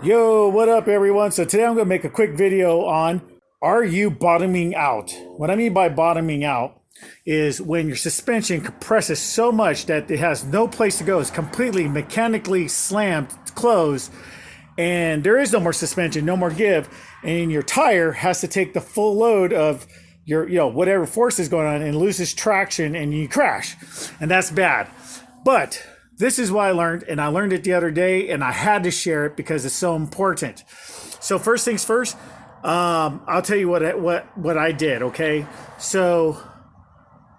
Yo, what up everyone? So today I'm going to make a quick video on, are you bottoming out? What I mean by bottoming out is when your suspension compresses so much that it has no place to go. It's completely mechanically slammed, closed, and there is no more suspension, no more give, and your tire has to take the full load of your, whatever force is going on and loses traction and you crash. And that's bad. But this is what I learned, and I learned it the other day, and I had to share it because it's so important. So first things first, I'll tell you what I did. Okay, so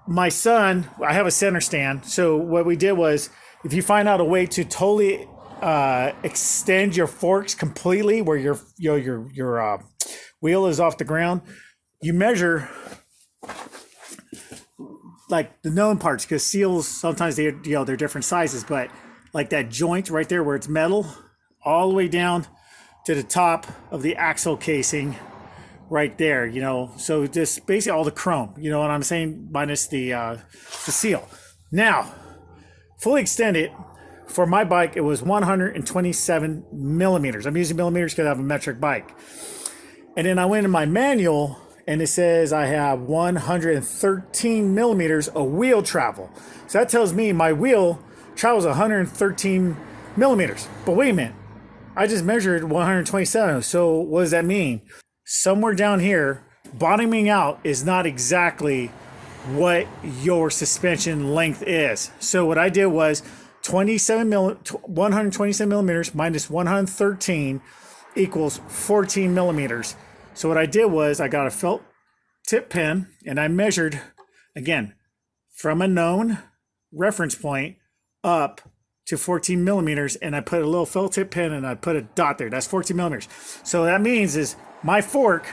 my son, I have a center stand. So what we did was, if you find out a way to totally extend your forks completely, where your wheel is off the ground, you measure like the known parts, because seals sometimes they're different sizes, but like that joint right there where it's metal all the way down to the top of the axle casing right there, so just basically all the chrome, you know what I'm saying, minus the seal. Now fully extended for my bike, it was 127 millimeters. I'm using millimeters because I have a metric bike. And then I went in my manual and it says I have 113 millimeters of wheel travel. So that tells me my wheel travels 113 millimeters. But wait a minute, I just measured 127. So what does that mean? Somewhere down here, bottoming out is not exactly what your suspension length is. So what I did was 127 millimeters minus 113 equals 14 millimeters. So what I did was I got a felt tip pen and I measured, again, from a known reference point up to 14 millimeters, and I put a little felt tip pen and I put a dot there. That's 14 millimeters. So that means is my fork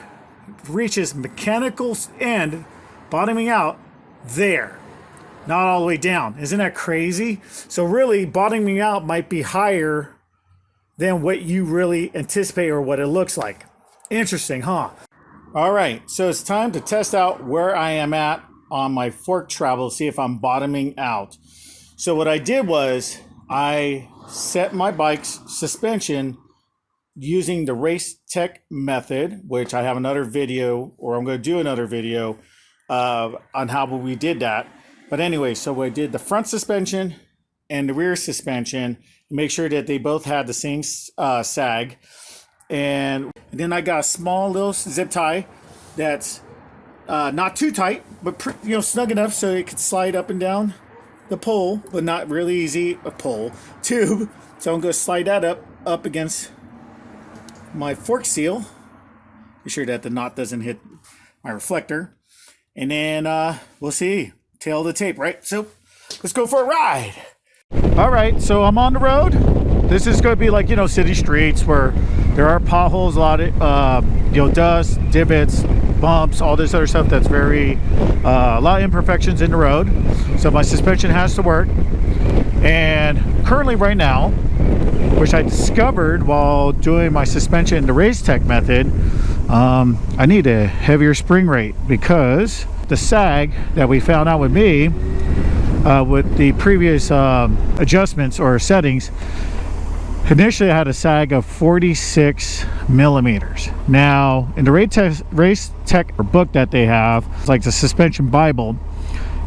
reaches mechanical end, bottoming out there, not all the way down. Isn't that crazy? So really, bottoming out might be higher than what you really anticipate or what it looks like. Interesting, huh? All right, so it's time to test out where I am at on my fork travel, see if I'm bottoming out. So what I did was I set my bike's suspension using the RaceTech method, which I have another video, or I'm going to do another video on how we did that. But anyway, so I did the front suspension and the rear suspension, make sure that they both had the same sag. And then I got a small little zip tie that's not too tight, but snug enough so it could slide up and down the pole, but not really easy a pole tube. So I'm going to slide that up against my fork seal, be sure that the knot doesn't hit my reflector, and then we'll see. Tail of the tape, right? So let's go for a ride. All right, so I'm on the road. This is going to be like, city streets where there are potholes, a lot of, dust, divots, bumps, all this other stuff that's very, a lot of imperfections in the road. So my suspension has to work. And currently right now, which I discovered while doing my suspension in the RaceTech method, I need a heavier spring rate because the sag that we found out with me, with the previous adjustments or settings, initially I had a sag of 46 millimeters. Now in the RaceTech book that they have, it's like the suspension Bible,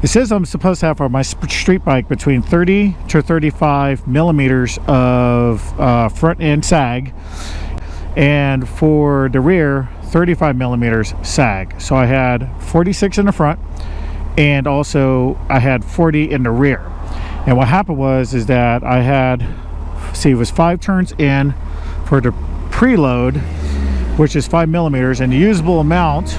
it says I'm supposed to have for my street bike between 30 to 35 millimeters of front end sag, and for the rear 35 millimeters sag. So I had 46 in the front, and also I had 40 in the rear. And what happened was that I had, it was 5 turns in for the preload, which is 5 millimeters, and the usable amount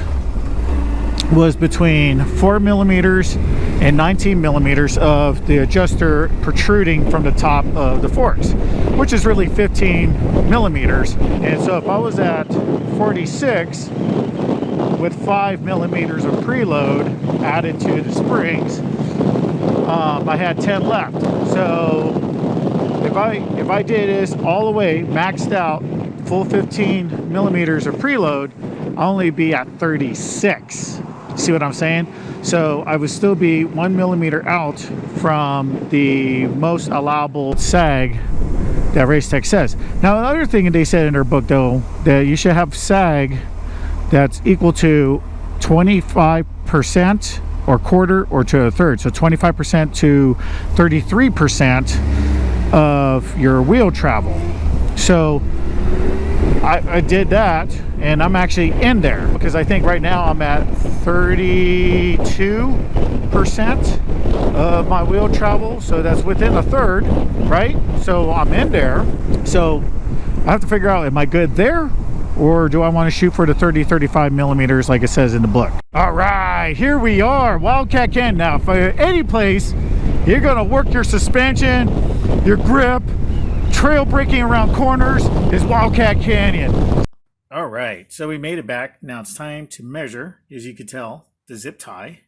was between 4 millimeters and 19 millimeters of the adjuster protruding from the top of the forks, which is really 15 millimeters. And so if I was at 46 with 5 millimeters of preload added to the springs, I had 10 left. So if I did this all the way maxed out, full 15 millimeters of preload, I'll only be at 36. See what I'm saying? So I would still be 1 millimeter out from the most allowable sag that RaceTech says. Now, another thing they said in their book, though, that you should have sag that's equal to 25% or quarter or to a third. So 25% to 33% of your wheel travel. So I did that, and I'm actually in there because I think right now I'm at 32% of my wheel travel. So that's within a third, right? So I'm in there. So I have to figure out, am I good there? Or do I want to shoot for the 35 millimeters like it says in the book? All right, here we are, Wildcat Canyon. Now, for any place you're gonna work your suspension, your grip, trail braking around corners is Wildcat Canyon. All right, so we made it back. Now it's time to measure. As you can tell, the zip tie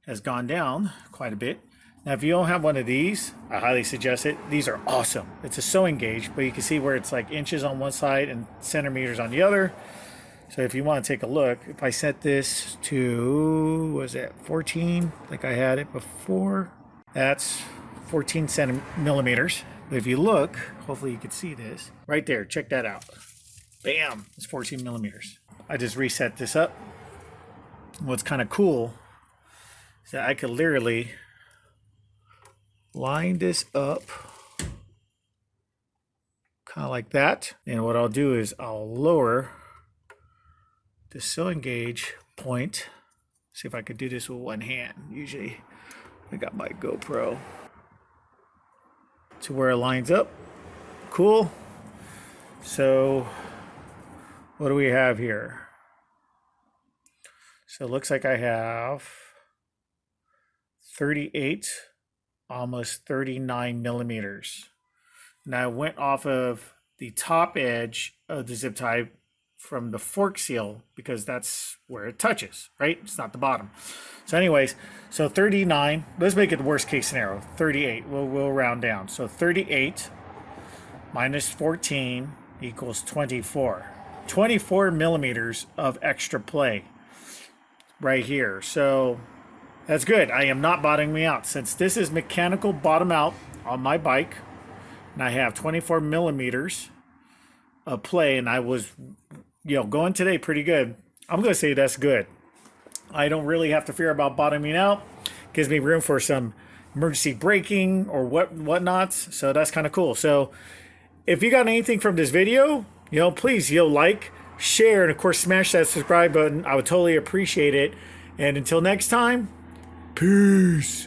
has gone down quite a bit. Now, if you don't have one of these, I highly suggest it. These are awesome. It's a sewing gauge, but you can see where it's like inches on one side and centimeters on the other. So if you want to take a look, if I set this to, what was it, 14, like I had it before, that's 14 millimeters. But if you look, hopefully you can see this, right there, check that out. Bam, it's 14 millimeters. I just reset this up. What's kind of cool is that I could literally line this up kind of like that, and what I'll do is I'll lower the sewing gauge point. See if I could do this with one hand. Usually I got my GoPro to where it lines up. Cool. So what do we have here? So it looks like I have 38, almost 39 millimeters. Now I went off of the top edge of the zip tie from the fork seal because that's where it touches, right? It's not the bottom. So anyways, so 39, let's make it the worst case scenario, 38, we'll round down. So 38 minus 14 equals 24. 24 millimeters of extra play right here. So that's good. I am not bottoming me out. Since this is mechanical bottom out on my bike, and I have 24 millimeters of play, and I was, going today pretty good, I'm going to say that's good. I don't really have to fear about bottoming out. Gives me room for some emergency braking or whatnots. So that's kind of cool. So if you got anything from this video, please, like, share, and of course, smash that subscribe button. I would totally appreciate it. And until next time, peace.